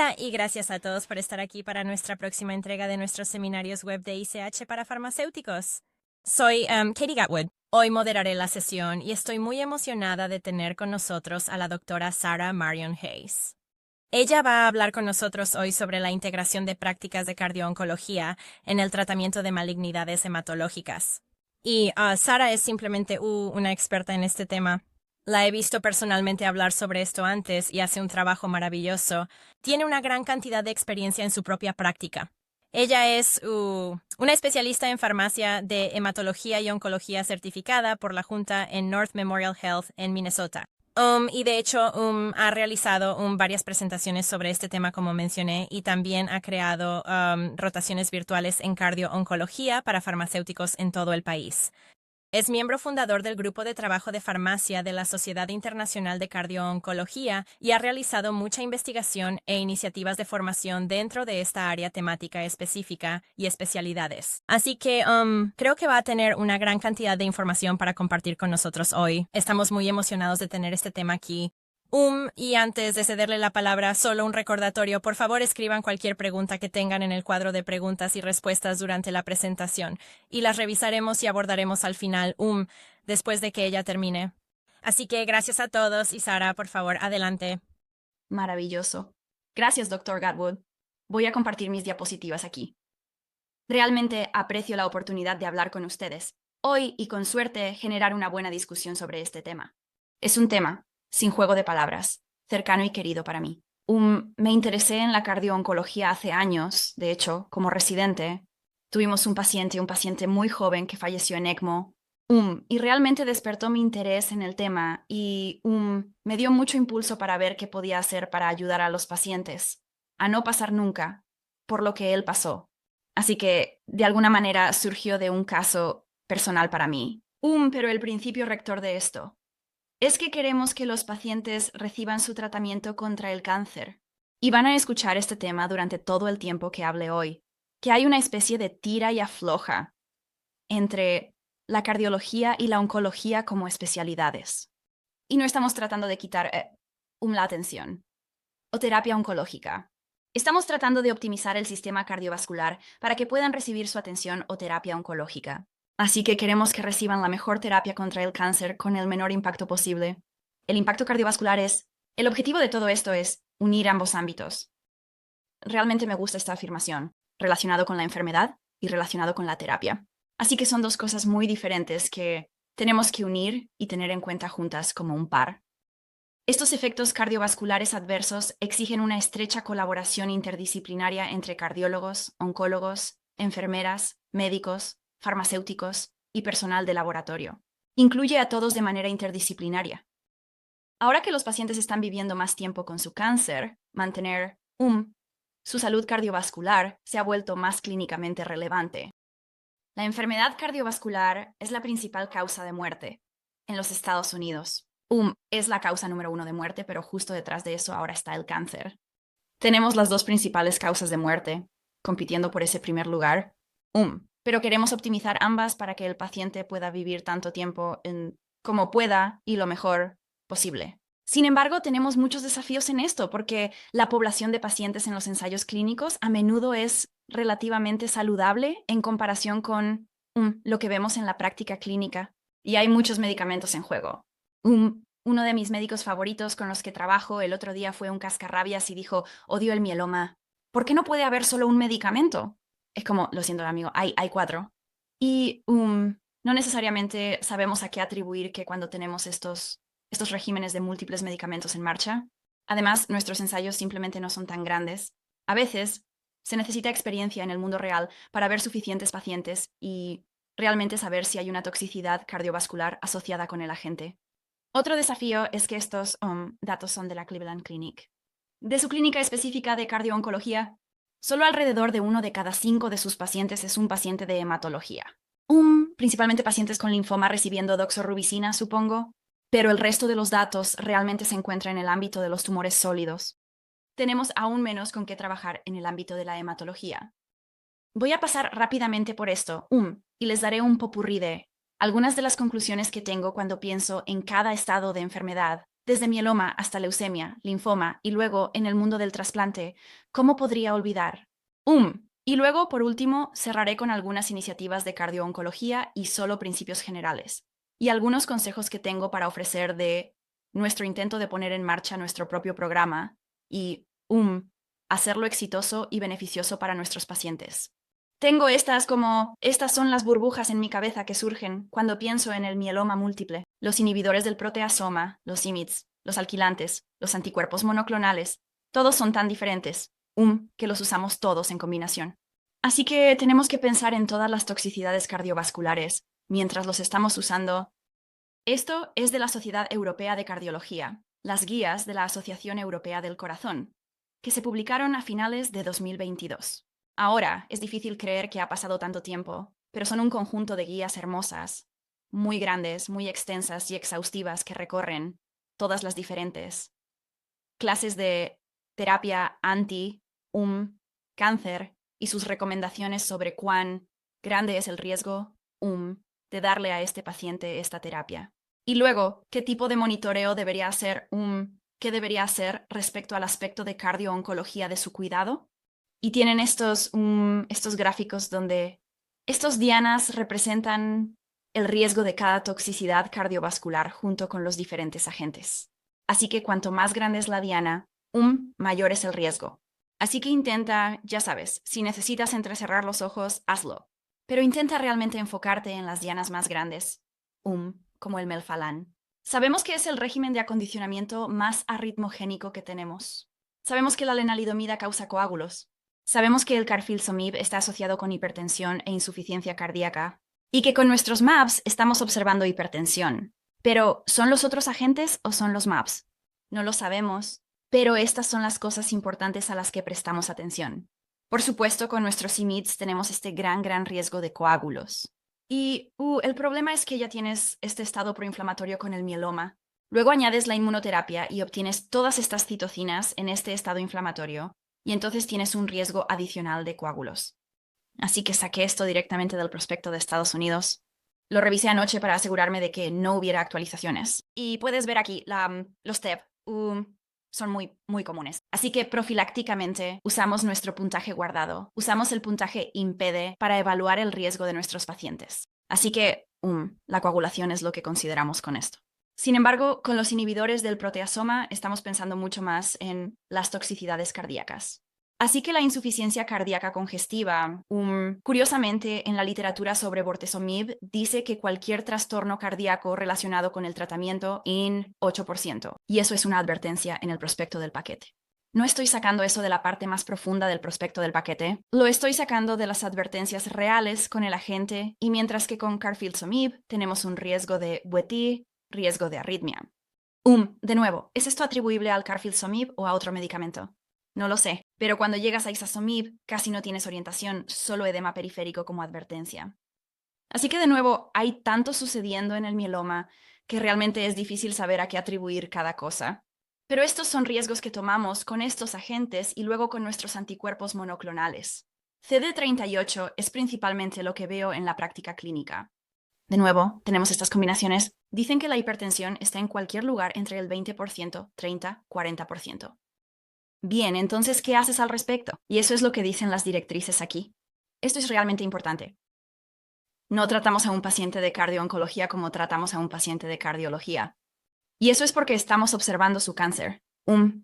Hola y gracias a todos por estar aquí para nuestra próxima entrega de nuestros seminarios web de ICH para farmacéuticos. Soy Katie Gatwood. Hoy moderaré la sesión y estoy muy emocionada de tener con nosotros a la doctora Sarah Marion Hayes. Ella va a hablar con nosotros hoy sobre la integración de prácticas de cardiooncología en el tratamiento de malignidades hematológicas. Y Sarah es simplemente una experta en este tema. La he visto personalmente hablar sobre esto antes y hace un trabajo maravilloso. Tiene una gran cantidad de experiencia en su propia práctica. Ella es una especialista en farmacia de hematología y oncología certificada por la Junta en North Memorial Health en Minnesota. Y de hecho ha realizado varias presentaciones sobre este tema, como mencioné, y también ha creado rotaciones virtuales en cardio-oncología para farmacéuticos en todo el país. Es miembro fundador del Grupo de Trabajo de Farmacia de la Sociedad Internacional de Cardio-Oncología y ha realizado mucha investigación e iniciativas de formación dentro de esta área temática específica y especialidades. Así que creo que va a tener una gran cantidad de información para compartir con nosotros hoy. Estamos muy emocionados de tener este tema aquí. Y antes de cederle la palabra, solo un recordatorio. Por favor, escriban cualquier pregunta que tengan en el cuadro de preguntas y respuestas durante la presentación y las revisaremos y abordaremos al final, después de que ella termine. Así que gracias a todos y Sara, por favor, adelante. Maravilloso. Gracias, Dr. Gatwood. Voy a compartir mis diapositivas aquí. Realmente aprecio la oportunidad de hablar con ustedes hoy y, con suerte, generar una buena discusión sobre este tema. Es un tema, sin juego de palabras, cercano y querido para mí. Me interesé en la cardio-oncología hace años. De hecho, como residente, tuvimos un paciente muy joven que falleció en ECMO. Y realmente despertó mi interés en el tema y me dio mucho impulso para ver qué podía hacer para ayudar a los pacientes a no pasar nunca por lo que él pasó. Así que, de alguna manera, surgió de un caso personal para mí. Pero el principio rector de esto es que queremos que los pacientes reciban su tratamiento contra el cáncer. Y van a escuchar este tema durante todo el tiempo que hable hoy, que hay una especie de tira y afloja entre la cardiología y la oncología como especialidades. Y no estamos tratando de quitar la atención o terapia oncológica. Estamos tratando de optimizar el sistema cardiovascular para que puedan recibir su atención o terapia oncológica. Así que queremos que reciban la mejor terapia contra el cáncer con el menor impacto posible. El impacto cardiovascular el objetivo de todo esto es unir ambos ámbitos. Realmente me gusta esta afirmación, relacionado con la enfermedad y relacionado con la terapia. Así que son dos cosas muy diferentes que tenemos que unir y tener en cuenta juntas como un par. Estos efectos cardiovasculares adversos exigen una estrecha colaboración interdisciplinaria entre cardiólogos, oncólogos, enfermeras, médicos, farmacéuticos y personal de laboratorio. Incluye a todos de manera interdisciplinaria. Ahora que los pacientes están viviendo más tiempo con su cáncer, mantener su salud cardiovascular se ha vuelto más clínicamente relevante. La enfermedad cardiovascular es la principal causa de muerte en los Estados Unidos. Es la causa número 1 de muerte, pero justo detrás de eso ahora está el cáncer. Tenemos las dos principales causas de muerte, compitiendo por ese primer lugar. Pero queremos optimizar ambas para que el paciente pueda vivir tanto tiempo como pueda y lo mejor posible. Sin embargo, tenemos muchos desafíos en esto, porque la población de pacientes en los ensayos clínicos a menudo es relativamente saludable en comparación con lo que vemos en la práctica clínica. Y hay muchos medicamentos en juego. Uno de mis médicos favoritos con los que trabajo el otro día fue un cascarrabias y dijo: odio el mieloma. ¿Por qué no puede haber solo un medicamento? Es como, lo siento, amigo, hay cuatro. Y no necesariamente sabemos a qué atribuir que cuando tenemos estos regímenes de múltiples medicamentos en marcha. Además, nuestros ensayos simplemente no son tan grandes. A veces se necesita experiencia en el mundo real para ver suficientes pacientes y realmente saber si hay una toxicidad cardiovascular asociada con el agente. Otro desafío es que estos datos son de la Cleveland Clinic. De su clínica específica de cardio-oncología, solo alrededor de 1 de cada 5 de sus pacientes es un paciente de hematología. Principalmente pacientes con linfoma recibiendo doxorubicina, supongo, pero el resto de los datos realmente se encuentra en el ámbito de los tumores sólidos. Tenemos aún menos con qué trabajar en el ámbito de la hematología. Voy a pasar rápidamente por esto, y les daré un popurrí de algunas de las conclusiones que tengo cuando pienso en cada estado de enfermedad Desde mieloma hasta leucemia, linfoma y luego en el mundo del trasplante, ¿cómo podría olvidar? Y luego, por último, cerraré con algunas iniciativas de cardiooncología y solo principios generales, y algunos consejos que tengo para ofrecer de nuestro intento de poner en marcha nuestro propio programa y, hacerlo exitoso y beneficioso para nuestros pacientes. Tengo estas son las burbujas en mi cabeza que surgen cuando pienso en el mieloma múltiple, los inhibidores del proteasoma, los IMiDs, los alquilantes, los anticuerpos monoclonales, todos son tan diferentes, que los usamos todos en combinación. Así que tenemos que pensar en todas las toxicidades cardiovasculares mientras los estamos usando. Esto es de la Sociedad Europea de Cardiología, las guías de la Asociación Europea del Corazón, que se publicaron a finales de 2022. Ahora es difícil creer que ha pasado tanto tiempo, pero son un conjunto de guías hermosas, muy grandes, muy extensas y exhaustivas que recorren todas las diferentes clases de terapia cáncer y sus recomendaciones sobre cuán grande es el riesgo de darle a este paciente esta terapia. Y luego, ¿qué tipo de monitoreo debería hacer qué debería hacer respecto al aspecto de cardiooncología de su cuidado? Y tienen estos gráficos donde estos dianas representan el riesgo de cada toxicidad cardiovascular junto con los diferentes agentes. Así que cuanto más grande es la diana, mayor es el riesgo. Así que intenta, ya sabes, si necesitas entrecerrar los ojos, hazlo. Pero intenta realmente enfocarte en las dianas más grandes, como el melfalán. Sabemos que es el régimen de acondicionamiento más arritmogénico que tenemos. Sabemos que la lenalidomida causa coágulos. Sabemos que el carfilzomib está asociado con hipertensión e insuficiencia cardíaca. Y que con nuestros MABs estamos observando hipertensión. Pero, ¿son los otros agentes o son los MABs? No lo sabemos, pero estas son las cosas importantes a las que prestamos atención. Por supuesto, con nuestros IMiDs tenemos este gran riesgo de coágulos. Y el problema es que ya tienes este estado proinflamatorio con el mieloma. Luego añades la inmunoterapia y obtienes todas estas citocinas en este estado inflamatorio, y entonces tienes un riesgo adicional de coágulos. Así que saqué esto directamente del prospecto de Estados Unidos. Lo revisé anoche para asegurarme de que no hubiera actualizaciones. Y puedes ver aquí, los TEP son muy comunes. Así que profilácticamente usamos nuestro puntaje guardado. Usamos el puntaje IMPEDE para evaluar el riesgo de nuestros pacientes. Así que la coagulación es lo que consideramos con esto. Sin embargo, con los inhibidores del proteasoma estamos pensando mucho más en las toxicidades cardíacas. Así que la insuficiencia cardíaca congestiva, curiosamente, en la literatura sobre bortezomib, dice que cualquier trastorno cardíaco relacionado con el tratamiento en 8%, y eso es una advertencia en el prospecto del paquete. No estoy sacando eso de la parte más profunda del prospecto del paquete, lo estoy sacando de las advertencias reales con el agente, y mientras que con carfilzomib tenemos un riesgo de VT, riesgo de arritmia. De nuevo, ¿es esto atribuible al carfilzomib o a otro medicamento? No lo sé, pero cuando llegas a isasomib casi no tienes orientación, solo edema periférico como advertencia. Así que de nuevo, hay tanto sucediendo en el mieloma que realmente es difícil saber a qué atribuir cada cosa. Pero estos son riesgos que tomamos con estos agentes y luego con nuestros anticuerpos monoclonales. CD38 es principalmente lo que veo en la práctica clínica. De nuevo, tenemos estas combinaciones. Dicen que la hipertensión está en cualquier lugar entre el 20%, 30, 40%. Bien, entonces, ¿qué haces al respecto? Y eso es lo que dicen las directrices aquí. Esto es realmente importante. No tratamos a un paciente de cardiooncología como tratamos a un paciente de cardiología. Y eso es porque estamos observando su cáncer,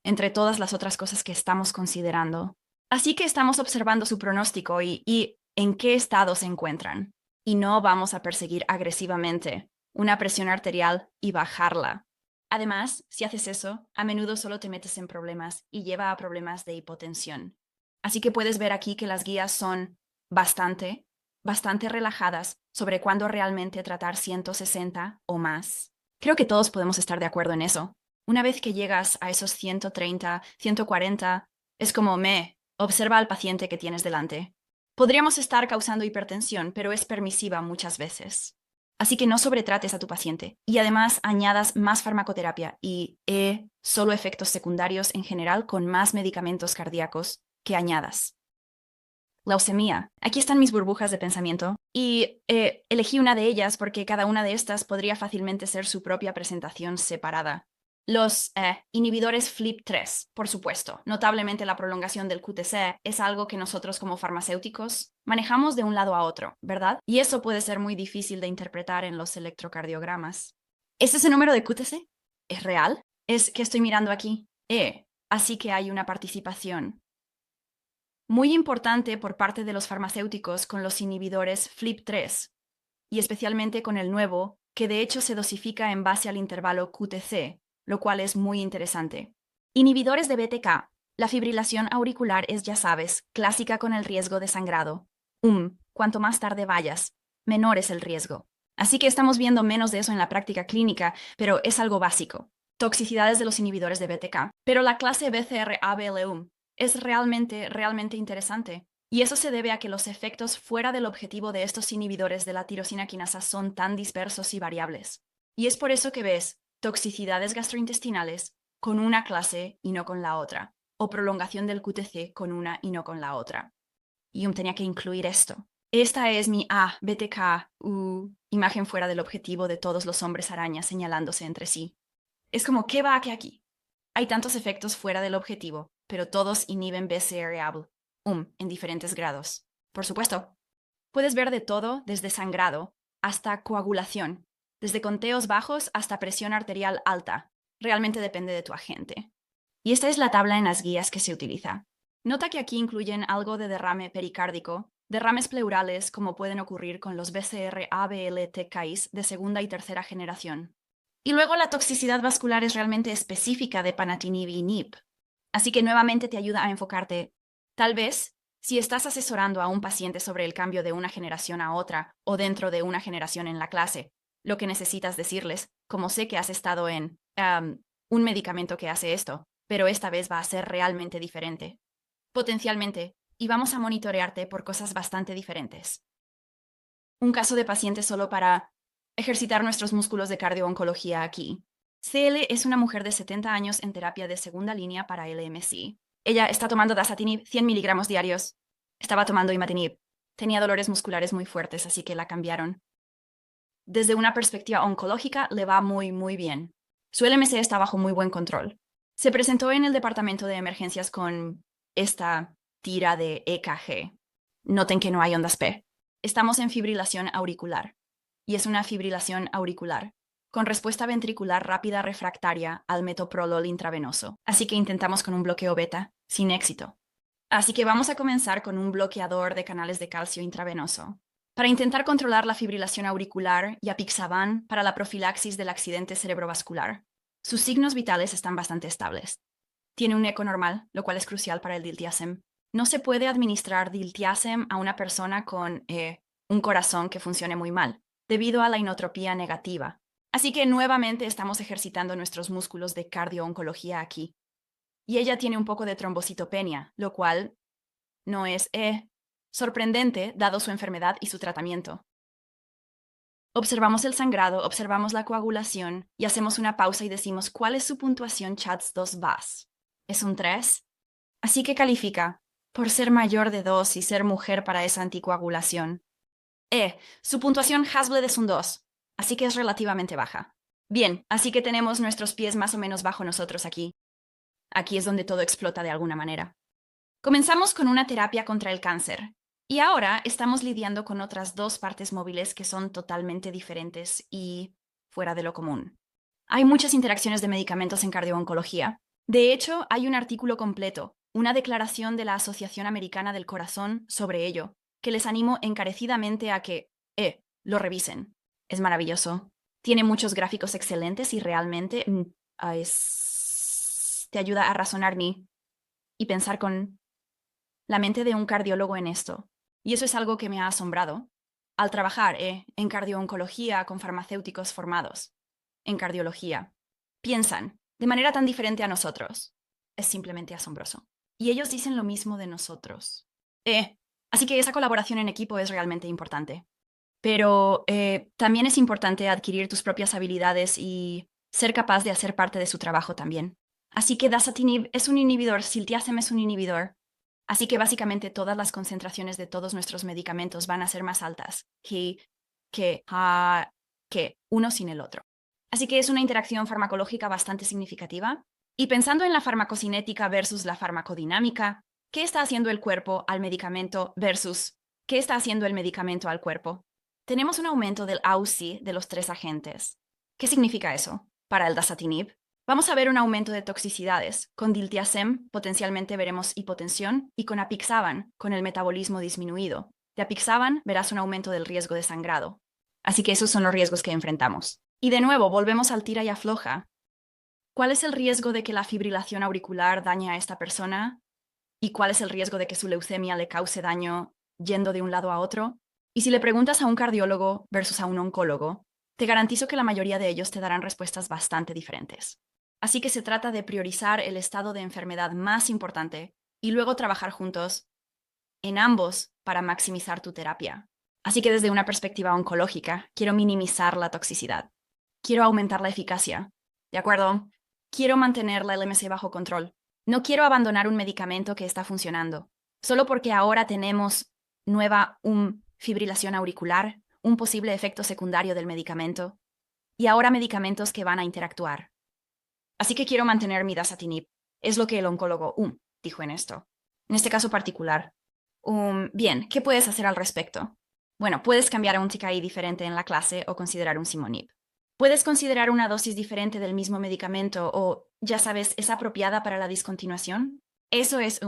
entre todas las otras cosas que estamos considerando. Así que estamos observando su pronóstico y en qué estado se encuentran. Y no vamos a perseguir agresivamente una presión arterial y bajarla. Además, si haces eso, a menudo solo te metes en problemas y lleva a problemas de hipotensión. Así que puedes ver aquí que las guías son bastante relajadas sobre cuándo realmente tratar 160 o más. Creo que todos podemos estar de acuerdo en eso. Una vez que llegas a esos 130, 140, es como observa al paciente que tienes delante. Podríamos estar causando hipertensión, pero es permisiva muchas veces. Así que no sobretrates a tu paciente y además añadas más farmacoterapia y solo efectos secundarios en general con más medicamentos cardíacos que añadas. Leucemia. Aquí están mis burbujas de pensamiento y elegí una de ellas porque cada una de estas podría fácilmente ser su propia presentación separada. Los inhibidores FLIP3, por supuesto. Notablemente la prolongación del QTC es algo que nosotros como farmacéuticos manejamos de un lado a otro, ¿verdad? Y eso puede ser muy difícil de interpretar en los electrocardiogramas. ¿Es ese número de QTC? ¿Es real? Es que estoy mirando aquí. Así que hay una participación muy importante por parte de los farmacéuticos con los inhibidores FLIP3 y especialmente con el nuevo, que de hecho se dosifica en base al intervalo QTC, lo cual es muy interesante. Inhibidores de BTK. La fibrilación auricular es, ya sabes, clásica con el riesgo de sangrado. Cuanto más tarde vayas, menor es el riesgo. Así que estamos viendo menos de eso en la práctica clínica, pero es algo básico. Toxicidades de los inhibidores de BTK. Pero la clase BCR-ABL1 es realmente interesante. Y eso se debe a que los efectos fuera del objetivo de estos inhibidores de la tirosina quinasa son tan dispersos y variables. Y es por eso que ves toxicidades gastrointestinales con una clase y no con la otra, o prolongación del QTC con una y no con la otra. Y tenía que incluir esto. Esta es mi BTK, imagen fuera del objetivo de todos los hombres arañas señalándose entre sí. Es como, ¿qué va aquí? Hay tantos efectos fuera del objetivo, pero todos inhiben BCR-ABL, en diferentes grados. Por supuesto, puedes ver de todo desde sangrado hasta coagulación, desde conteos bajos hasta presión arterial alta. Realmente depende de tu agente. Y esta es la tabla en las guías que se utiliza. Nota que aquí incluyen algo de derrame pericárdico, derrames pleurales como pueden ocurrir con los BCR-ABL-TKIs de segunda y tercera generación. Y luego la toxicidad vascular es realmente específica de panatinib y NIP. Así que nuevamente te ayuda a enfocarte. Tal vez, si estás asesorando a un paciente sobre el cambio de una generación a otra o dentro de una generación en la clase, lo que necesitas decirles, como sé que has estado en un medicamento que hace esto, pero esta vez va a ser realmente diferente. Potencialmente, y vamos a monitorearte por cosas bastante diferentes. Un caso de paciente solo para ejercitar nuestros músculos de cardio-oncología aquí. CL es una mujer de 70 años en terapia de segunda línea para LMC. Ella está tomando dasatinib 100 miligramos diarios. Estaba tomando imatinib. Tenía dolores musculares muy fuertes, así que la cambiaron. Desde una perspectiva oncológica, le va muy bien. Su LMC está bajo muy buen control. Se presentó en el departamento de emergencias con esta tira de EKG. Noten que no hay ondas P. Estamos en fibrilación auricular. Y es una fibrilación auricular, con respuesta ventricular rápida refractaria al metoprolol intravenoso. Así que intentamos con un bloqueo beta, sin éxito. Así que vamos a comenzar con un bloqueador de canales de calcio intravenoso. Para intentar controlar la fibrilación auricular y apixaban para la profilaxis del accidente cerebrovascular. Sus signos vitales están bastante estables. Tiene un eco normal, lo cual es crucial para el diltiazem. No se puede administrar diltiazem a una persona con un corazón que funcione muy mal, debido a la inotropía negativa. Así que nuevamente estamos ejercitando nuestros músculos de cardio-oncología aquí. Y ella tiene un poco de trombocitopenia, lo cual no es sorprendente dado su enfermedad y su tratamiento. Observamos el sangrado, observamos la coagulación y hacemos una pausa y decimos cuál es su puntuación CHADS-2-VAS. ¿Es un 3? Así que califica, por ser mayor de 2 y ser mujer para esa anticoagulación. Su puntuación Hasbled es un 2, así que es relativamente baja. Bien, así que tenemos nuestros pies más o menos bajo nosotros aquí. Aquí es donde todo explota de alguna manera. Comenzamos con una terapia contra el cáncer, y ahora estamos lidiando con otras dos partes móviles que son totalmente diferentes y fuera de lo común. Hay muchas interacciones de medicamentos en cardio-oncología. De hecho, hay un artículo completo, una declaración de la Asociación Americana del Corazón sobre ello, que les animo encarecidamente a que, lo revisen. Es maravilloso. Tiene muchos gráficos excelentes y realmente te ayuda a razonar y pensar con la mente de un cardiólogo en esto. Y eso es algo que me ha asombrado al trabajar en cardio-oncología con farmacéuticos formados en cardiología. Piensan de manera tan diferente a nosotros. Es simplemente asombroso. Y ellos dicen lo mismo de nosotros. Así que esa colaboración en equipo es realmente importante. Pero también es importante adquirir tus propias habilidades y ser capaz de hacer parte de su trabajo también. Así que dasatinib es un inhibidor, siltiazem es un inhibidor. Así que básicamente todas las concentraciones de todos nuestros medicamentos van a ser más altas que uno sin el otro. Así que es una interacción farmacológica bastante significativa. Y pensando en la farmacocinética versus la farmacodinámica, ¿qué está haciendo el cuerpo al medicamento versus qué está haciendo el medicamento al cuerpo? Tenemos un aumento del AUC de los tres agentes. ¿Qué significa eso? Para el dasatinib, vamos a ver un aumento de toxicidades. Con diltiazem potencialmente veremos hipotensión y con apixaban, con el metabolismo disminuido. De apixaban verás un aumento del riesgo de sangrado. Así que esos son los riesgos que enfrentamos. Y de nuevo, volvemos al tira y afloja. ¿Cuál es el riesgo de que la fibrilación auricular dañe a esta persona? ¿Y cuál es el riesgo de que su leucemia le cause daño yendo de un lado a otro? Y si le preguntas a un cardiólogo versus a un oncólogo, te garantizo que la mayoría de ellos te darán respuestas bastante diferentes. Así que se trata de priorizar el estado de enfermedad más importante y luego trabajar juntos en ambos para maximizar tu terapia. Así que desde una perspectiva oncológica, quiero minimizar la toxicidad. Quiero aumentar la eficacia. ¿De acuerdo? Quiero mantener la LMC bajo control. No quiero abandonar un medicamento que está funcionando, solo porque ahora tenemos nueva fibrilación auricular, un posible efecto secundario del medicamento, y ahora medicamentos que van a interactuar. Así que quiero mantener mi dasatinib. Es lo que el oncólogo dijo en esto. En este caso particular. Bien, ¿qué puedes hacer al respecto? Bueno, puedes cambiar a un TKI diferente en la clase o considerar un simonib. Puedes considerar una dosis diferente del mismo medicamento o, ya sabes, ¿es apropiada para la discontinuación? Eso es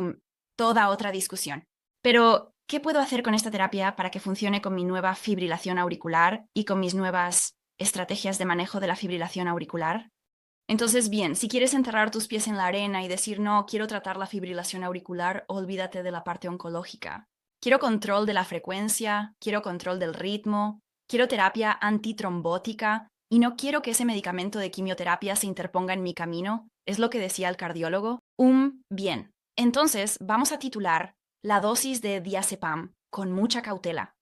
toda otra discusión. Pero, ¿qué puedo hacer con esta terapia para que funcione con mi nueva fibrilación auricular y con mis nuevas estrategias de manejo de la fibrilación auricular? Entonces, bien, si quieres enterrar tus pies en la arena y decir, no, quiero tratar la fibrilación auricular, olvídate de la parte oncológica. Quiero control de la frecuencia, quiero control del ritmo, quiero terapia antitrombótica y no quiero que ese medicamento de quimioterapia se interponga en mi camino, es lo que decía el cardiólogo. Bien. Entonces, vamos a titular la dosis de diazepam con mucha cautela,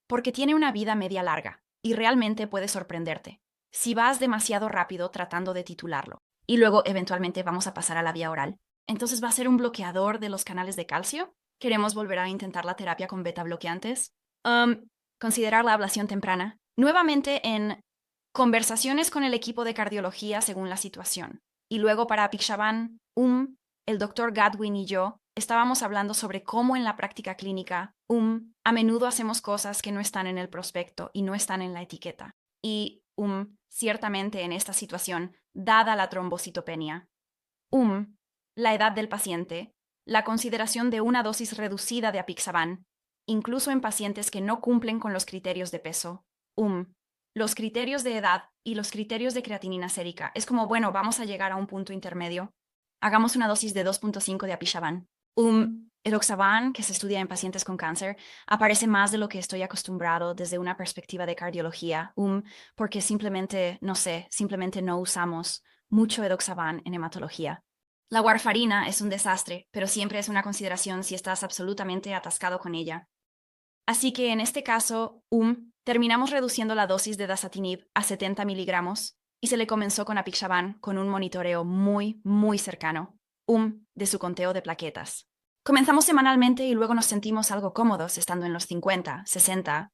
porque tiene una vida media larga y realmente puede sorprenderte si vas demasiado rápido tratando de titularlo. Y luego, eventualmente, vamos a pasar a la vía oral. Entonces, ¿va a ser un bloqueador de los canales de calcio? ¿Queremos volver a intentar la terapia con beta bloqueantes? Considerar la ablación temprana. Nuevamente en conversaciones con el equipo de cardiología según la situación. Y luego para apixaban, el doctor Gadwin y yo estábamos hablando sobre cómo en la práctica clínica, a menudo hacemos cosas que no están en el prospecto y no están en la etiqueta. Y, ciertamente en esta situación, dada la trombocitopenia, la edad del paciente, la consideración de una dosis reducida de apixaban, incluso en pacientes que no cumplen con los criterios de peso, los criterios de edad y los criterios de creatinina sérica. Es como, bueno, vamos a llegar a un punto intermedio. Hagamos una dosis de 2.5 de apixaban. El oxaban, que se estudia en pacientes con cáncer, aparece más de lo que estoy acostumbrado desde una perspectiva de cardiología, porque simplemente, no sé, simplemente no usamos mucho edoxaban en hematología. La warfarina es un desastre, pero siempre es una consideración si estás absolutamente atascado con ella. Así que en este caso, terminamos reduciendo la dosis de dasatinib a 70 miligramos y se le comenzó con apixaban con un monitoreo muy, muy cercano, de su conteo de plaquetas. Comenzamos semanalmente y luego nos sentimos algo cómodos estando en los 50, 60.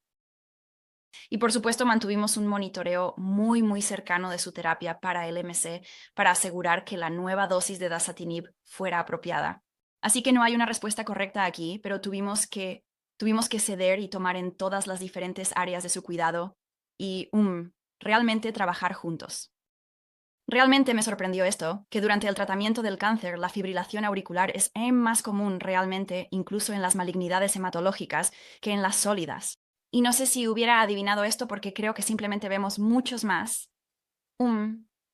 Y por supuesto mantuvimos un monitoreo muy, muy cercano de su terapia para el MC para asegurar que la nueva dosis de dasatinib fuera apropiada. Así que no hay una respuesta correcta aquí, pero tuvimos que ceder y tomar en todas las diferentes áreas de su cuidado y realmente trabajar juntos. Realmente me sorprendió esto, que durante el tratamiento del cáncer la fibrilación auricular es más común realmente, incluso en las malignidades hematológicas, que en las sólidas. Y no sé si hubiera adivinado esto porque creo que simplemente vemos muchos más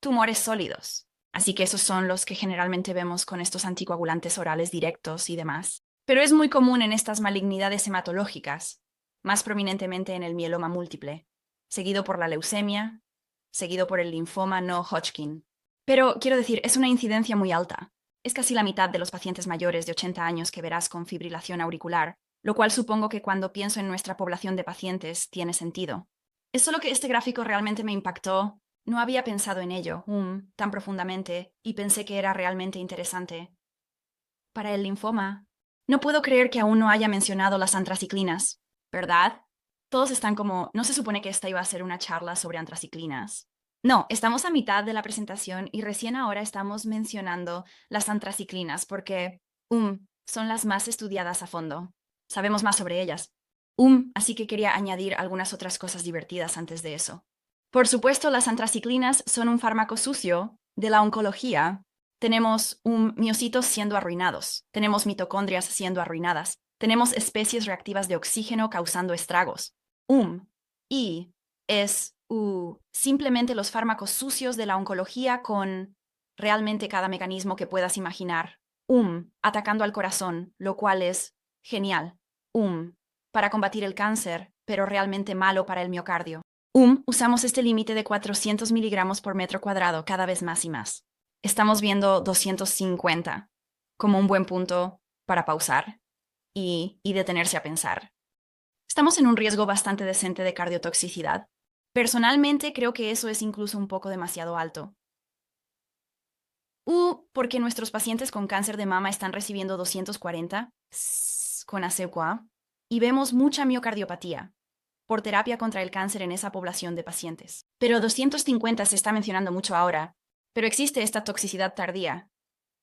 tumores sólidos. Así que esos son los que generalmente vemos con estos anticoagulantes orales directos y demás. Pero es muy común en estas malignidades hematológicas, más prominentemente en el mieloma múltiple, seguido por la leucemia, seguido por el linfoma no Hodgkin. Pero quiero decir, es una incidencia muy alta. Es casi la mitad de los pacientes mayores de 80 años que verás con fibrilación auricular, lo cual supongo que cuando pienso en nuestra población de pacientes tiene sentido. Es solo que este gráfico realmente me impactó. No había pensado en ello tan profundamente y pensé que era realmente interesante. Para el linfoma, no puedo creer que aún no haya mencionado las antraciclinas, ¿verdad? Todos están como, ¿no se supone que esta iba a ser una charla sobre antraciclinas? No, estamos a mitad de la presentación y recién ahora estamos mencionando las antraciclinas porque, son las más estudiadas a fondo. Sabemos más sobre ellas. Así que quería añadir algunas otras cosas divertidas antes de eso. Por supuesto, las antraciclinas son un fármaco sucio de la oncología. Tenemos miocitos siendo arruinados, tenemos mitocondrias siendo arruinadas, tenemos especies reactivas de oxígeno causando estragos. Y es simplemente los fármacos sucios de la oncología con realmente cada mecanismo que puedas imaginar. Atacando al corazón, lo cual es genial. Para combatir el cáncer, pero realmente malo para el miocardio. Usamos este límite de 400 miligramos por metro cuadrado cada vez más y más. Estamos viendo 250 como un buen punto para pausar y detenerse a pensar. Estamos en un riesgo bastante decente de cardiotoxicidad. Personalmente creo que eso es incluso un poco demasiado alto. Porque nuestros pacientes con cáncer de mama están recibiendo 240 con ACQA y vemos mucha miocardiopatía por terapia contra el cáncer en esa población de pacientes. Pero 250 se está mencionando mucho ahora, pero existe esta toxicidad tardía,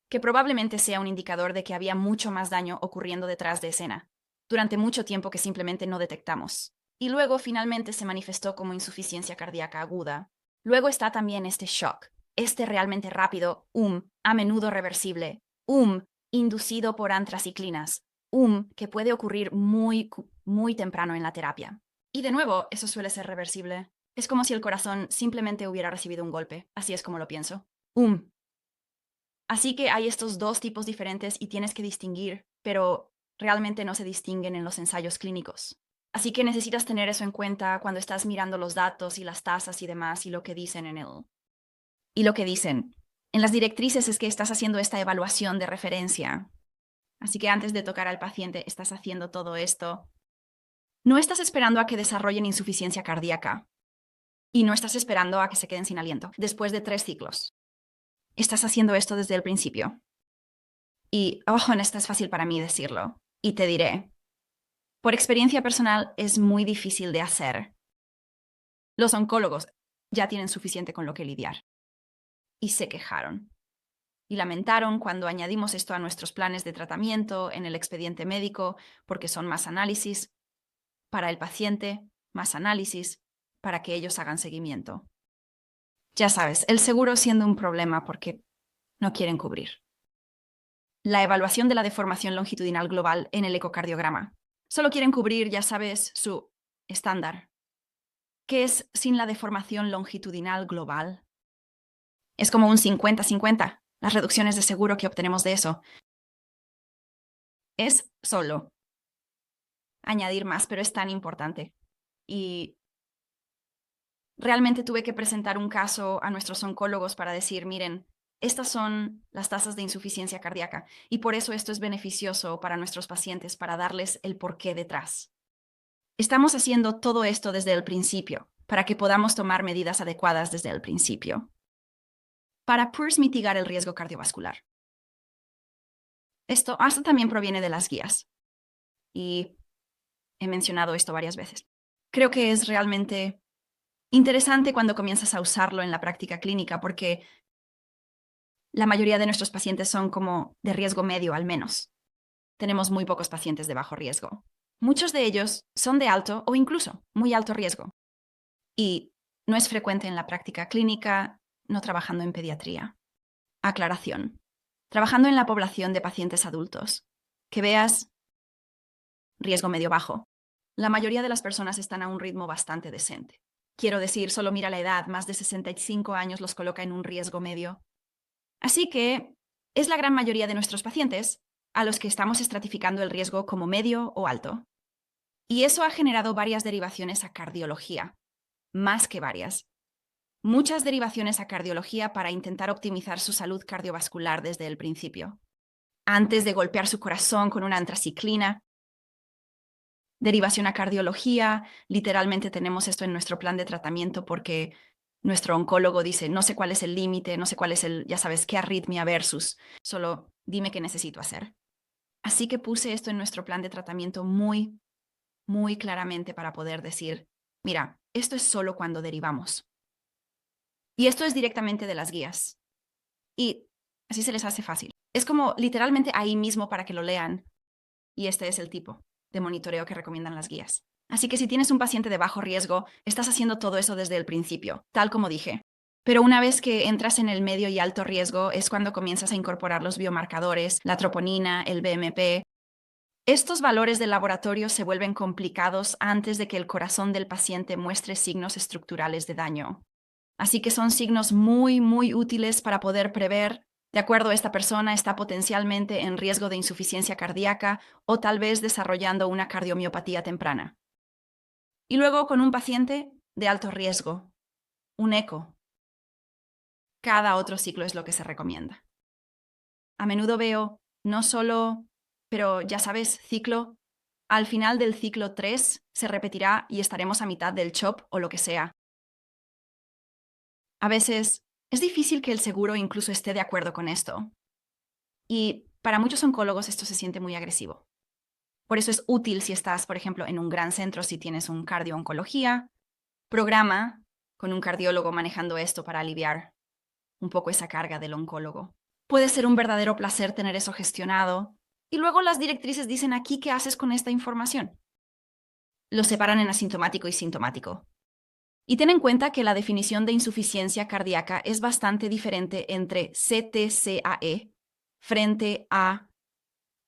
que probablemente sea un indicador de que había mucho más daño ocurriendo detrás de escena, durante mucho tiempo que simplemente no detectamos. Y luego finalmente se manifestó como insuficiencia cardíaca aguda. Luego está también este shock, este realmente rápido, a menudo reversible, inducido por antraciclinas, que puede ocurrir muy temprano en la terapia. Y de nuevo, eso suele ser reversible. Es como si el corazón simplemente hubiera recibido un golpe, así es como lo pienso. Así que hay estos dos tipos diferentes y tienes que distinguir, pero realmente no se distinguen en los ensayos clínicos. Así que necesitas tener eso en cuenta cuando estás mirando los datos y las tasas y demás y lo que dicen Y lo que dicen en las directrices es que estás haciendo esta evaluación de referencia. Así que antes de tocar al paciente estás haciendo todo esto. No estás esperando a que desarrollen insuficiencia cardíaca y no estás esperando a que se queden sin aliento después de 3 ciclos. Estás haciendo esto desde el principio. Y, honesta, es fácil para mí decirlo. Y te diré, por experiencia personal es muy difícil de hacer. Los oncólogos ya tienen suficiente con lo que lidiar. Y se quejaron. Y lamentaron cuando añadimos esto a nuestros planes de tratamiento en el expediente médico, porque son más análisis para el paciente, más análisis para que ellos hagan seguimiento. Ya sabes, el seguro siendo un problema porque no quieren cubrir. La evaluación de la deformación longitudinal global en el ecocardiograma. Solo quieren cubrir, ya sabes, su estándar. ¿Qué es sin la deformación longitudinal global? Es como un 50-50, las reducciones de seguro que obtenemos de eso. Es solo añadir más, pero es tan importante. Y realmente tuve que presentar un caso a nuestros oncólogos para decir, miren, estas son las tasas de insuficiencia cardíaca y por eso esto es beneficioso para nuestros pacientes, para darles el porqué detrás. Estamos haciendo todo esto desde el principio, para que podamos tomar medidas adecuadas desde el principio. Para mitigar el riesgo cardiovascular. Esto también proviene de las guías. Y he mencionado esto varias veces. Creo que es realmente interesante cuando comienzas a usarlo en la práctica clínica porque la mayoría de nuestros pacientes son como de riesgo medio al menos. Tenemos muy pocos pacientes de bajo riesgo. Muchos de ellos son de alto o incluso muy alto riesgo. Y no es frecuente en la práctica clínica, no trabajando en pediatría. Aclaración. Trabajando en la población de pacientes adultos. Que veas riesgo medio bajo. La mayoría de las personas están a un ritmo bastante decente. Quiero decir, solo mira la edad, más de 65 años los coloca en un riesgo medio. Así que es la gran mayoría de nuestros pacientes a los que estamos estratificando el riesgo como medio o alto. Y eso ha generado varias derivaciones a cardiología, más que varias. Muchas derivaciones a cardiología para intentar optimizar su salud cardiovascular desde el principio. Antes de golpear su corazón con una antraciclina. Derivación a cardiología, literalmente tenemos esto en nuestro plan de tratamiento porque nuestro oncólogo dice, no sé cuál es el límite, no sé cuál es ya sabes, qué arritmia versus, solo dime qué necesito hacer. Así que puse esto en nuestro plan de tratamiento muy claramente para poder decir, mira, esto es solo cuando derivamos. Y esto es directamente de las guías. Y así se les hace fácil. Es como literalmente ahí mismo para que lo lean. Y este es el tipo de monitoreo que recomiendan las guías. Así que si tienes un paciente de bajo riesgo, estás haciendo todo eso desde el principio, tal como dije. Pero una vez que entras en el medio y alto riesgo es cuando comienzas a incorporar los biomarcadores, la troponina, el BMP. Estos valores del laboratorio se vuelven complicados antes de que el corazón del paciente muestre signos estructurales de daño. Así que son signos muy, muy útiles para poder prever, de acuerdo, esta persona está potencialmente en riesgo de insuficiencia cardíaca o tal vez desarrollando una cardiomiopatía temprana. Y luego con un paciente de alto riesgo, un eco. Cada otro ciclo es lo que se recomienda. A menudo veo no solo, pero ya sabes, ciclo. Al final del ciclo 3 se repetirá y estaremos a mitad del CHOP o lo que sea. A veces es difícil que el seguro incluso esté de acuerdo con esto. Y para muchos oncólogos esto se siente muy agresivo. Por eso es útil si estás, por ejemplo, en un gran centro, si tienes un cardio-oncología, programa con un cardiólogo manejando esto para aliviar un poco esa carga del oncólogo. Puede ser un verdadero placer tener eso gestionado. Y luego las directrices dicen aquí qué haces con esta información. Lo separan en asintomático y sintomático. Y ten en cuenta que la definición de insuficiencia cardíaca es bastante diferente entre CTCAE frente a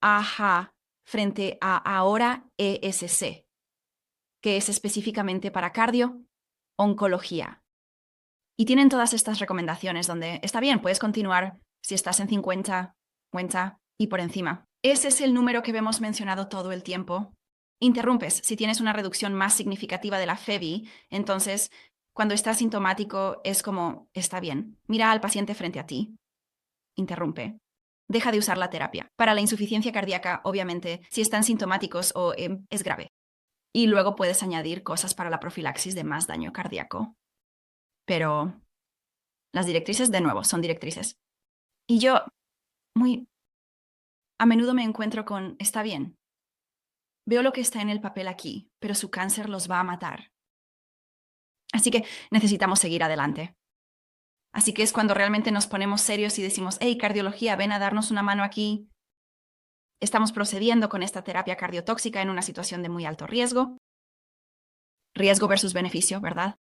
AHA frente a ahora ESC, que es específicamente para cardio, oncología. Y tienen todas estas recomendaciones donde está bien, puedes continuar si estás en 50 y por encima. Ese es el número que vemos mencionado todo el tiempo. Interrumpes si tienes una reducción más significativa de la FEBI, entonces cuando estás sintomático es como, está bien, mira al paciente frente a ti. Interrumpe. Deja de usar la terapia. Para la insuficiencia cardíaca, obviamente, si están sintomáticos o es grave. Y luego puedes añadir cosas para la profilaxis de más daño cardíaco. Pero las directrices, de nuevo, son directrices. Y yo, muy a menudo me encuentro con, está bien, veo lo que está en el papel aquí, pero su cáncer los va a matar. Así que necesitamos seguir adelante. Así que es cuando realmente nos ponemos serios y decimos, hey, cardiología, ven a darnos una mano aquí. Estamos procediendo con esta terapia cardiotóxica en una situación de muy alto riesgo. Riesgo versus beneficio, ¿verdad?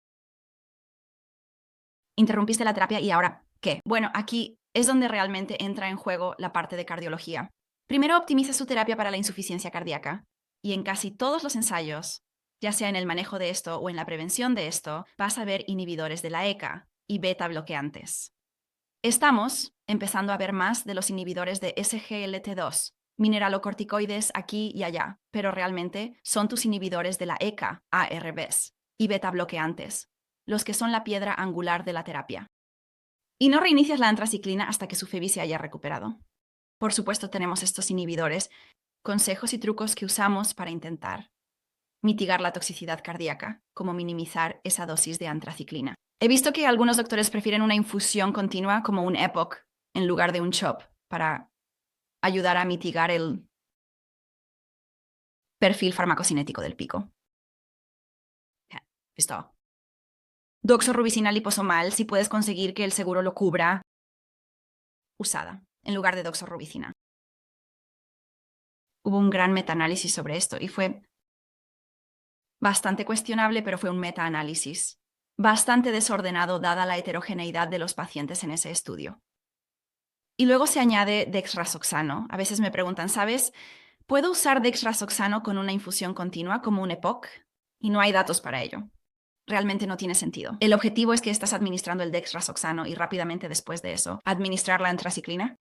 Interrumpiste la terapia y ahora, ¿qué? Bueno, aquí es donde realmente entra en juego la parte de cardiología. Primero optimiza su terapia para la insuficiencia cardíaca y en casi todos los ensayos, ya sea en el manejo de esto o en la prevención de esto, vas a ver inhibidores de la ECA y beta bloqueantes. Estamos empezando a ver más de los inhibidores de SGLT2, mineralocorticoides aquí y allá, pero realmente son tus inhibidores de la ECA, ARBs, y beta bloqueantes, los que son la piedra angular de la terapia. Y no reinicias la antraciclina hasta que su FEBI se haya recuperado. Por supuesto, tenemos estos inhibidores, consejos y trucos que usamos para intentar mitigar la toxicidad cardíaca, como minimizar esa dosis de antraciclina. He visto que algunos doctores prefieren una infusión continua como un EPOC en lugar de un CHOP para ayudar a mitigar el perfil farmacocinético del pico. Listo. Doxorubicina liposomal, si puedes conseguir que el seguro lo cubra, usada en lugar de doxorubicina. Hubo un gran metaanálisis sobre esto y fue bastante cuestionable, pero fue un metaanálisis bastante desordenado dada la heterogeneidad de los pacientes en ese estudio. Y luego se añade dexrazoxano. A veces me preguntan, ¿sabes? ¿Puedo usar dexrazoxano con una infusión continua como un EPOC? Y no hay datos para ello. Realmente no tiene sentido. El objetivo es que estás administrando el dexrazoxano y rápidamente después de eso, administrar la antraciclina.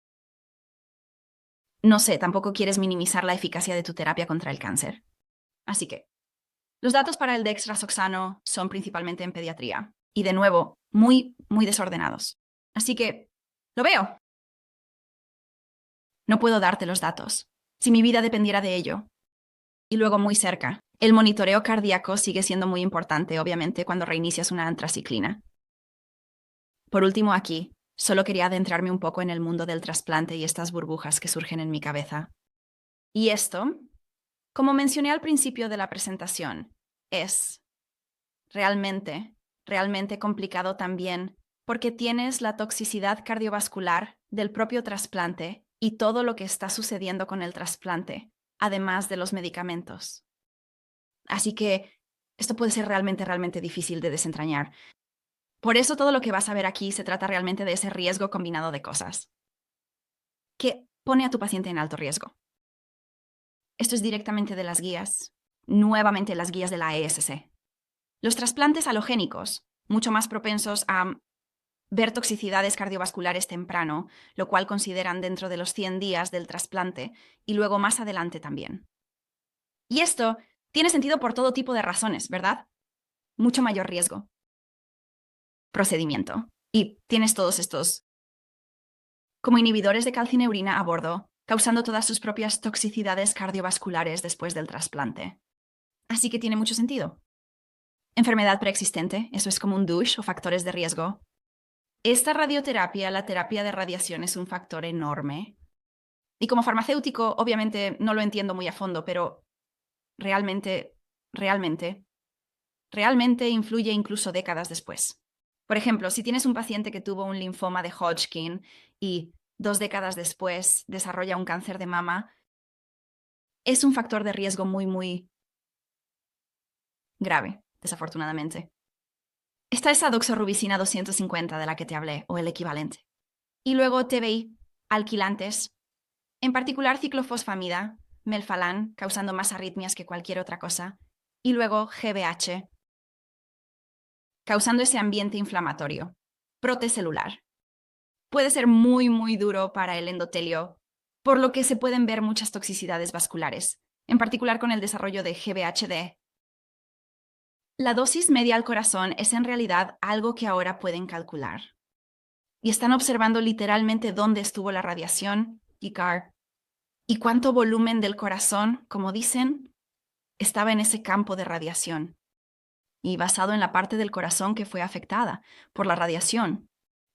No sé, tampoco quieres minimizar la eficacia de tu terapia contra el cáncer. Así que, los datos para el dexrazoxano son principalmente en pediatría. Y de nuevo, muy, muy desordenados. Así que, lo veo. No puedo darte los datos. Si mi vida dependiera de ello. Y luego muy cerca, el monitoreo cardíaco sigue siendo muy importante, obviamente, cuando reinicias una antraciclina. Por último, aquí, solo quería adentrarme un poco en el mundo del trasplante y estas burbujas que surgen en mi cabeza. Y esto, como mencioné al principio de la presentación, es realmente, realmente complicado también porque tienes la toxicidad cardiovascular del propio trasplante y todo lo que está sucediendo con el trasplante, además de los medicamentos. Así que esto puede ser realmente difícil de desentrañar. Por eso todo lo que vas a ver aquí se trata realmente de ese riesgo combinado de cosas, que pone a tu paciente en alto riesgo. Esto es directamente de las guías, nuevamente las guías de la ESC. Los trasplantes halogénicos, mucho más propensos a ver toxicidades cardiovasculares temprano, lo cual consideran dentro de los 100 días del trasplante y luego más adelante también. Y esto tiene sentido por todo tipo de razones, ¿verdad? Mucho mayor riesgo. Procedimiento. Y tienes todos estos como inhibidores de calcineurina a bordo, causando todas sus propias toxicidades cardiovasculares después del trasplante. Así que tiene mucho sentido. Enfermedad preexistente, eso es como un douche o factores de riesgo. Esta radioterapia, la terapia de radiación, es un factor enorme. Y como farmacéutico, obviamente no lo entiendo muy a fondo, pero realmente influye incluso décadas después. Por ejemplo, si tienes un paciente que tuvo un linfoma de Hodgkin y 2 décadas después desarrolla un cáncer de mama, es un factor de riesgo muy grave, desafortunadamente. Esta es la doxorubicina 250 de la que te hablé, o el equivalente. Y luego TBI, alquilantes, en particular ciclofosfamida, melfalán, causando más arritmias que cualquier otra cosa, y luego GBH, causando ese ambiente inflamatorio, protecelular. Puede ser muy duro para el endotelio, por lo que se pueden ver muchas toxicidades vasculares, en particular con el desarrollo de GVHD. La dosis media al corazón es en realidad algo que ahora pueden calcular. Y están observando literalmente dónde estuvo la radiación, ICAR, y cuánto volumen del corazón, como dicen, estaba en ese campo de radiación. Y basado en la parte del corazón que fue afectada por la radiación.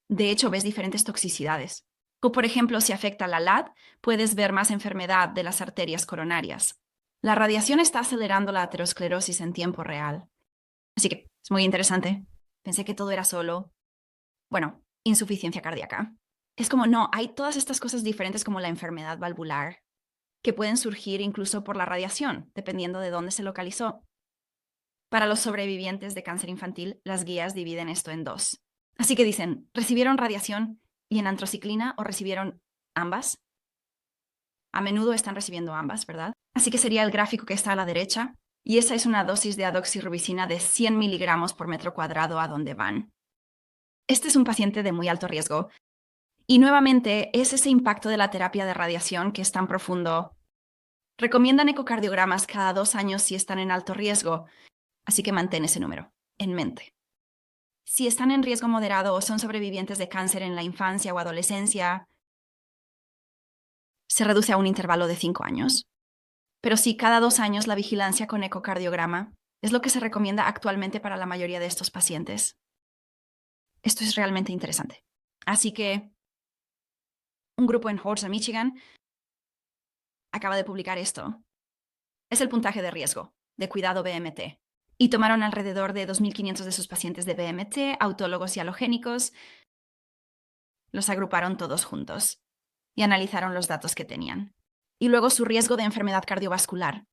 De hecho, ves diferentes toxicidades. Como por ejemplo, si afecta la LAD, puedes ver más enfermedad de las arterias coronarias. La radiación está acelerando la aterosclerosis en tiempo real. Así que es muy interesante. Pensé que todo era solo, insuficiencia cardíaca. Es como, no, hay todas estas cosas diferentes como la enfermedad valvular, que pueden surgir incluso por la radiación, dependiendo de dónde se localizó. Para los sobrevivientes de cáncer infantil, las guías dividen esto en 2. Así que dicen, ¿recibieron radiación y en antraciclina o recibieron ambas? A menudo están recibiendo ambas, ¿verdad? Así que sería el gráfico que está a la derecha, y esa es una dosis de adoxirubicina de 100 miligramos por metro cuadrado a donde van. Este es un paciente de muy alto riesgo, y nuevamente es ese impacto de la terapia de radiación que es tan profundo. Recomiendan ecocardiogramas cada 2 años si están en alto riesgo, así que mantén ese número en mente. Si están en riesgo moderado o son sobrevivientes de cáncer en la infancia o adolescencia, se reduce a un intervalo de 5 años. Pero sí, cada 2 años la vigilancia con ecocardiograma es lo que se recomienda actualmente para la mayoría de estos pacientes. Esto es realmente interesante. Así que un grupo en Horsham, Michigan, acaba de publicar esto. Es el puntaje de riesgo de cuidado BMT. Y tomaron alrededor de 2.500 de sus pacientes de BMT, autólogos y halogénicos, los agruparon todos juntos y analizaron los datos que tenían. Y luego su riesgo de enfermedad cardiovascular.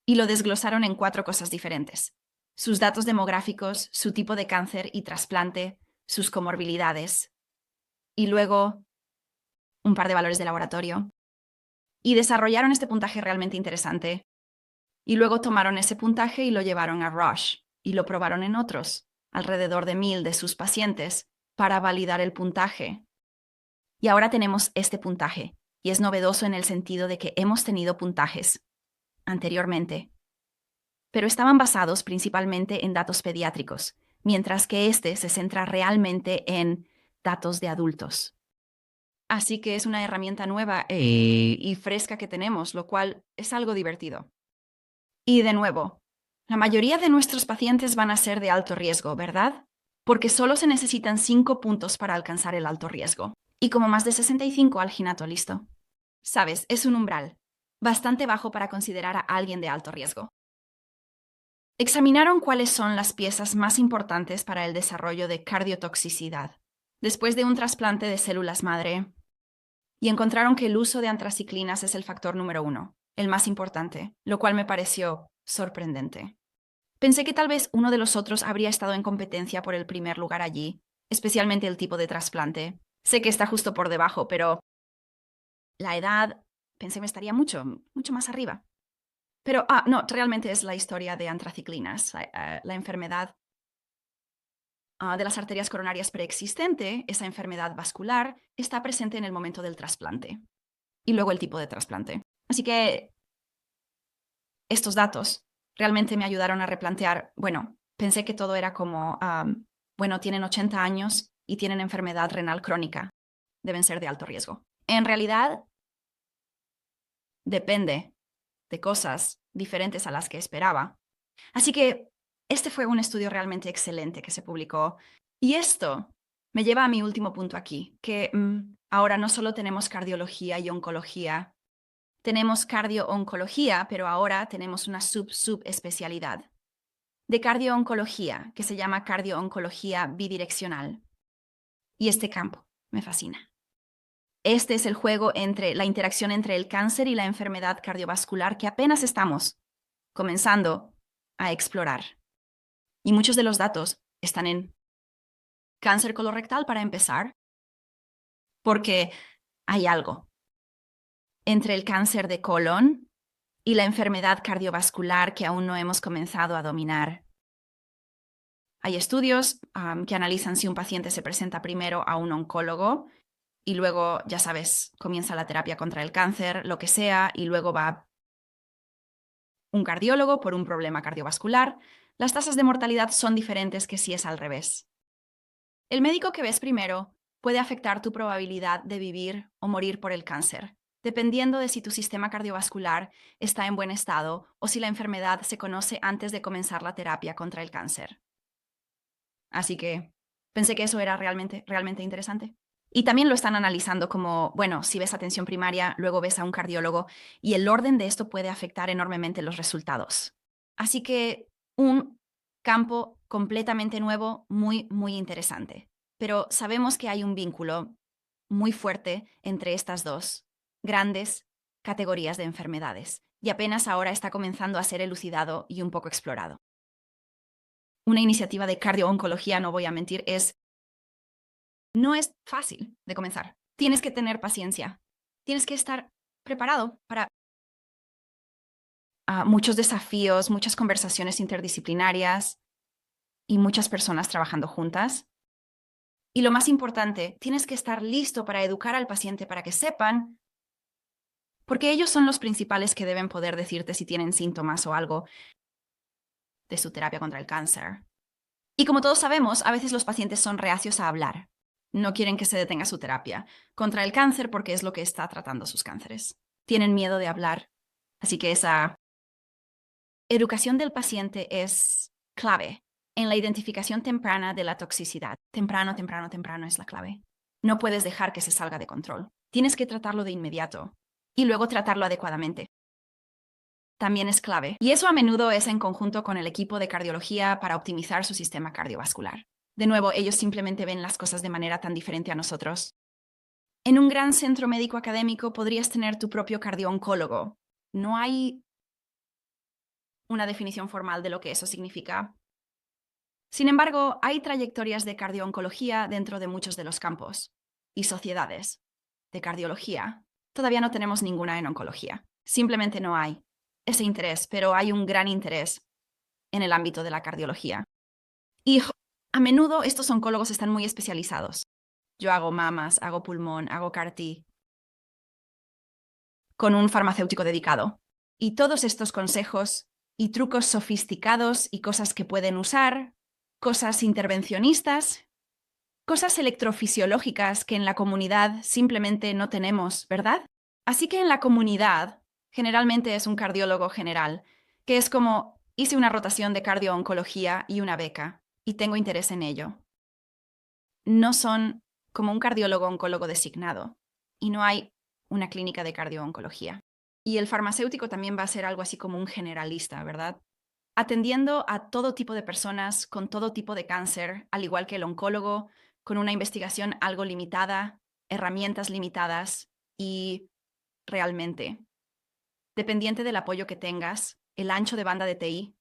Y lo desglosaron en 4 cosas diferentes. Sus datos demográficos, su tipo de cáncer y trasplante, sus comorbilidades. Y luego un par de valores de laboratorio. Y desarrollaron este puntaje realmente interesante. Y luego tomaron ese puntaje y lo llevaron a Roche. Y lo probaron en otros, alrededor de 1,000 de sus pacientes, para validar el puntaje. Y ahora tenemos este puntaje, y es novedoso en el sentido de que hemos tenido puntajes anteriormente, pero estaban basados principalmente en datos pediátricos, mientras que este se centra realmente en datos de adultos. Así que es una herramienta nueva y fresca que tenemos, lo cual es algo divertido. Y de nuevo, la mayoría de nuestros pacientes van a ser de alto riesgo, ¿verdad? Porque solo se necesitan 5 puntos para alcanzar el alto riesgo. Y como más de 65 alginato, listo. Sabes, es un umbral bastante bajo para considerar a alguien de alto riesgo. Examinaron cuáles son las piezas más importantes para el desarrollo de cardiotoxicidad. después de un trasplante de células madre, y encontraron que el uso de antraciclinas es el factor número 1, el más importante, lo cual me pareció sorprendente. Pensé que tal vez uno de los otros habría estado en competencia por el primer lugar allí, especialmente el tipo de trasplante. Sé que está justo por debajo, pero la edad, pensé me estaría mucho más arriba. Pero, no, realmente es la historia de antraciclinas, la enfermedad de las arterias coronarias preexistente, esa enfermedad vascular, está presente en el momento del trasplante. Y luego el tipo de trasplante. Así que estos datos realmente me ayudaron a replantear, bueno, pensé que todo era como, bueno, tienen 80 años y tienen enfermedad renal crónica, deben ser de alto riesgo. En realidad, depende de cosas diferentes a las que esperaba. Así que este fue un estudio realmente excelente que se publicó. Y esto me lleva a mi último punto aquí, que ahora no solo tenemos cardiología y oncología, tenemos cardio-oncología, pero ahora tenemos una subespecialidad de cardio-oncología que se llama cardio-oncología bidireccional. Y este campo me fascina. Este es el juego entre la interacción entre el cáncer y la enfermedad cardiovascular que apenas estamos comenzando a explorar. Y muchos de los datos están en cáncer colorectal para empezar, porque hay algo entre el cáncer de colon y la enfermedad cardiovascular que aún no hemos comenzado a dominar. Hay estudios que analizan si un paciente se presenta primero a un oncólogo y luego, ya sabes, comienza la terapia contra el cáncer, lo que sea, y luego va un cardiólogo por un problema cardiovascular. Las tasas de mortalidad son diferentes que si es al revés. El médico que ves primero puede afectar tu probabilidad de vivir o morir por el cáncer, dependiendo de si tu sistema cardiovascular está en buen estado o si la enfermedad se conoce antes de comenzar la terapia contra el cáncer. Así que pensé que eso era realmente interesante. Y también lo están analizando como, bueno, si ves atención primaria, luego ves a un cardiólogo, y el orden de esto puede afectar enormemente los resultados. Así que un campo completamente nuevo, muy interesante. Pero sabemos que hay un vínculo muy fuerte entre estas dos grandes categorías de enfermedades, y apenas ahora está comenzando a ser elucidado y un poco explorado. Una iniciativa de cardio-oncología, no voy a mentir, no es fácil de comenzar. Tienes que tener paciencia. Tienes que estar preparado para muchos desafíos, muchas conversaciones interdisciplinarias y muchas personas trabajando juntas. Y lo más importante, tienes que estar listo para educar al paciente para que sepan, porque ellos son los principales que deben poder decirte si tienen síntomas o algo de su terapia contra el cáncer. Y como todos sabemos, a veces los pacientes son reacios a hablar. No quieren que se detenga su terapia contra el cáncer porque es lo que está tratando sus cánceres. Tienen miedo de hablar. Así que esa educación del paciente es clave en la identificación temprana de la toxicidad. Temprano es la clave. No puedes dejar que se salga de control. Tienes que tratarlo de inmediato y luego tratarlo adecuadamente. También es clave. Y eso a menudo es en conjunto con el equipo de cardiología para optimizar su sistema cardiovascular. De nuevo, ellos simplemente ven las cosas de manera tan diferente a nosotros. En un gran centro médico académico podrías tener tu propio cardiooncólogo. No hay una definición formal de lo que eso significa. Sin embargo, hay trayectorias de cardio-oncología dentro de muchos de los campos y sociedades de cardiología. Todavía no tenemos ninguna en oncología. Simplemente no hay ese interés, pero hay un gran interés en el ámbito de la cardiología. Y a menudo estos oncólogos están muy especializados. Yo hago mamas, hago pulmón, hago CAR-T con un farmacéutico dedicado. Y todos estos consejos y trucos sofisticados y cosas que pueden usar, cosas intervencionistas, cosas electrofisiológicas que en la comunidad simplemente no tenemos, ¿verdad? Así que en la comunidad generalmente es un cardiólogo general, que es como hice una rotación de cardio-oncología y una beca, y tengo interés en ello. No son como un cardiólogo oncólogo designado, y no hay una clínica de cardio-oncología. Y el farmacéutico también va a ser algo así como un generalista, ¿verdad? Atendiendo a todo tipo de personas con todo tipo de cáncer, al igual que el oncólogo con una investigación algo limitada, herramientas limitadas y realmente, dependiente del apoyo que tengas, el ancho de banda de TI,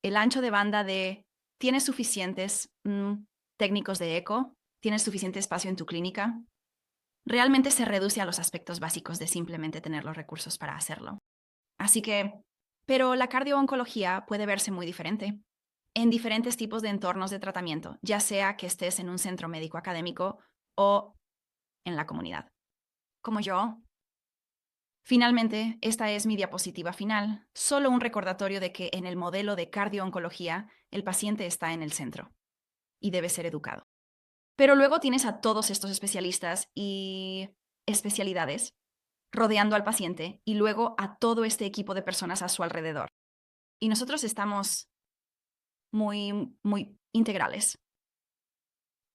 el ancho de banda de ¿tienes suficientes técnicos de eco? ¿Tienes suficiente espacio en tu clínica? Realmente se reduce a los aspectos básicos de simplemente tener los recursos para hacerlo. Así que, pero la cardio-oncología puede verse muy diferente en diferentes tipos de entornos de tratamiento, ya sea que estés en un centro médico académico o en la comunidad. Como yo. Finalmente, esta es mi diapositiva final, solo un recordatorio de que en el modelo de cardio-oncología el paciente está en el centro y debe ser educado. Pero luego tienes a todos estos especialistas y especialidades rodeando al paciente y luego a todo este equipo de personas a su alrededor. Y nosotros estamos muy integrales.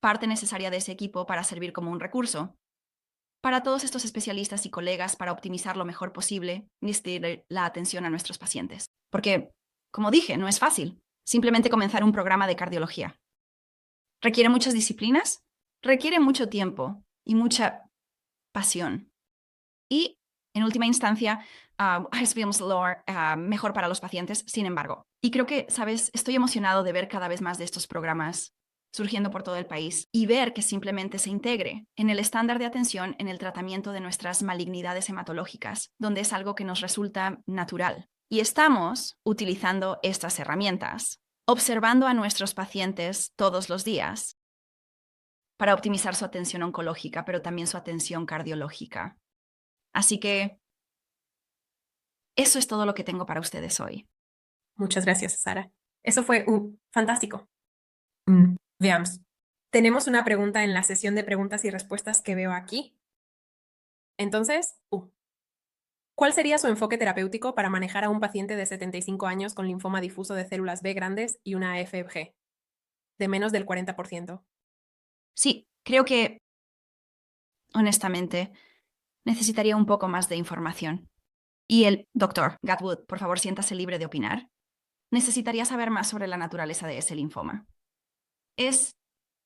Parte necesaria de ese equipo para servir como un recurso. Para todos estos especialistas y colegas para optimizar lo mejor posible la atención a nuestros pacientes. Porque, como dije, no es fácil. Simplemente comenzar un programa de cardiología. Requiere muchas disciplinas, requiere mucho tiempo y mucha pasión. Y, en última instancia, mejor para los pacientes, sin embargo. Y creo que, sabes, estoy emocionado de ver cada vez más de estos programas surgiendo por todo el país y ver que simplemente se integre en el estándar de atención en el tratamiento de nuestras malignidades hematológicas, donde es algo que nos resulta natural. Y estamos utilizando estas herramientas, observando a nuestros pacientes todos los días para optimizar su atención oncológica, pero también su atención cardiológica. Así que eso es todo lo que tengo para ustedes hoy. Muchas gracias, Sara. Eso fue fantástico. Veamos. Tenemos una pregunta en la sesión de preguntas y respuestas que veo aquí. Entonces, ¿cuál sería su enfoque terapéutico para manejar a un paciente de 75 años con linfoma difuso de células B grandes y una FG de menos del 40%? Sí, creo que, honestamente, necesitaría un poco más de información. Y el doctor Gatwood, por favor, siéntase libre de opinar. Necesitaría saber más sobre la naturaleza de ese linfoma.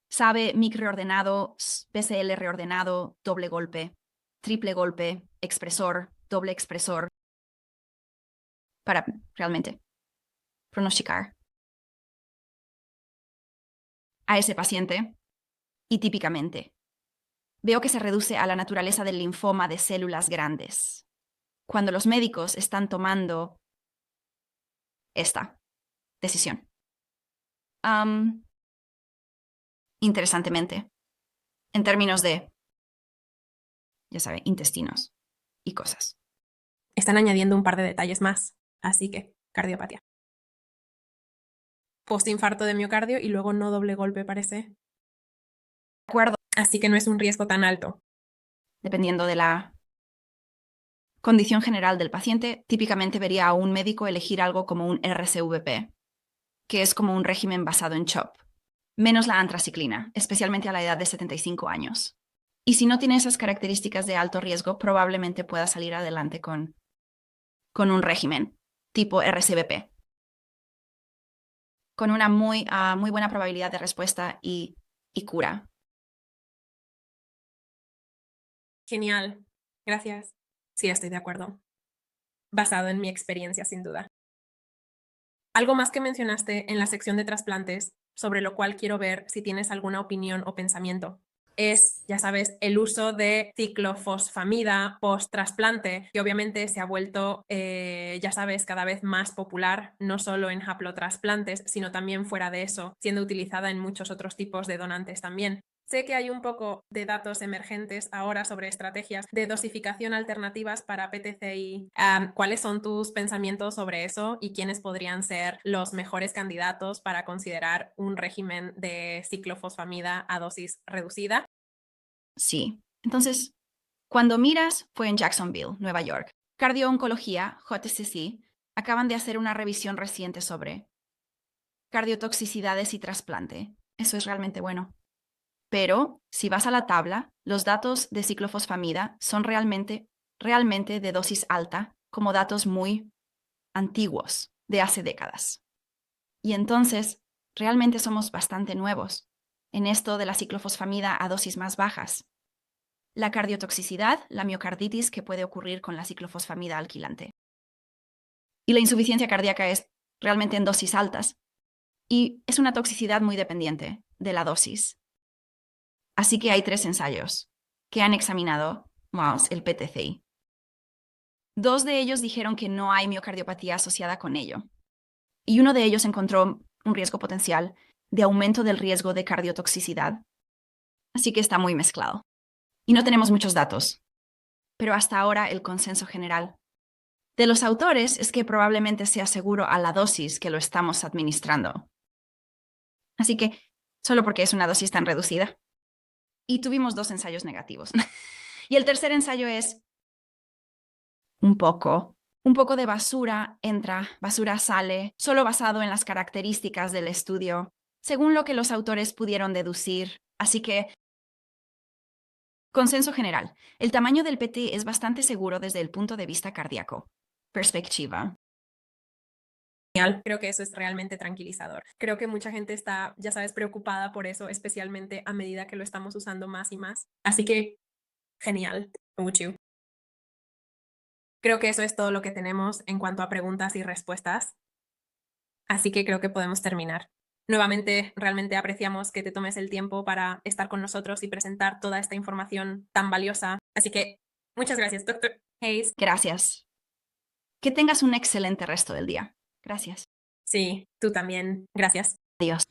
Sabe, MIC reordenado, PCL reordenado, doble golpe, triple golpe, expresor, doble expresor, para realmente pronosticar a ese paciente. Y típicamente, veo que se reduce a la naturaleza del linfoma de células grandes, cuando los médicos están tomando esta decisión. Interesantemente, en términos de, ya sabe, intestinos y cosas. Están añadiendo un par de detalles más, así que cardiopatía. Postinfarto de miocardio y luego no doble golpe, parece. De acuerdo. Así que no es un riesgo tan alto. Dependiendo de la condición general del paciente, típicamente vería a un médico elegir algo como un RCVP, que es como un régimen basado en CHOP, menos la antraciclina, especialmente a la edad de 75 años. Y si no tiene esas características de alto riesgo, probablemente pueda salir adelante con un régimen tipo RCVP, con una muy buena probabilidad de respuesta y cura. Genial. Gracias. Sí, estoy de acuerdo. Basado en mi experiencia, sin duda. Algo más que mencionaste en la sección de trasplantes, sobre lo cual quiero ver si tienes alguna opinión o pensamiento, es, ya sabes, el uso de ciclofosfamida post-trasplante, que obviamente se ha vuelto, ya sabes, cada vez más popular, no solo en haplotrasplantes, sino también fuera de eso, siendo utilizada en muchos otros tipos de donantes también. Sé que hay un poco de datos emergentes ahora sobre estrategias de dosificación alternativas para PTCI. ¿Cuáles son tus pensamientos sobre eso y quiénes podrían ser los mejores candidatos para considerar un régimen de ciclofosfamida a dosis reducida? Sí. Entonces, cuando miras, fue en Jacksonville, Nueva York. Cardio-oncología, JCC, acaban de hacer una revisión reciente sobre cardiotoxicidades y trasplante. Eso es realmente bueno. Pero, si vas a la tabla, los datos de ciclofosfamida son realmente de dosis alta, como datos muy antiguos, de hace décadas. Y entonces, realmente somos bastante nuevos. en esto de la ciclofosfamida a dosis más bajas. La cardiotoxicidad, la miocarditis que puede ocurrir con la ciclofosfamida alquilante. Y la insuficiencia cardíaca es realmente en dosis altas. Y es una toxicidad muy dependiente de la dosis. Así que hay 3 ensayos que han examinado el PTCI. 2 de ellos dijeron que no hay miocardiopatía asociada con ello. Y uno de ellos encontró un riesgo potencial de aumento del riesgo de cardiotoxicidad. Así que está muy mezclado. Y no tenemos muchos datos. Pero hasta ahora el consenso general de los autores es que probablemente sea seguro a la dosis que lo estamos administrando. Así que, solo porque es una dosis tan reducida. Y tuvimos 2 ensayos negativos. Y el tercer ensayo es un poco de basura entra, basura sale, solo basado en las características del estudio, según lo que los autores pudieron deducir. Así que, consenso general, el tamaño del PT es bastante seguro desde el punto de vista cardíaco. Perspectiva. Genial. Creo que eso es realmente tranquilizador. Creo que mucha gente está, ya sabes, preocupada por eso, especialmente a medida que lo estamos usando más y más. Así que, genial. Mucho. Creo que eso es todo lo que tenemos en cuanto a preguntas y respuestas. Así que creo que podemos terminar. Nuevamente, realmente apreciamos que te tomes el tiempo para estar con nosotros y presentar toda esta información tan valiosa. Así que, muchas gracias, Dr. Hayes. Gracias. Que tengas un excelente resto del día. Gracias. Sí, tú también. Gracias. Adiós.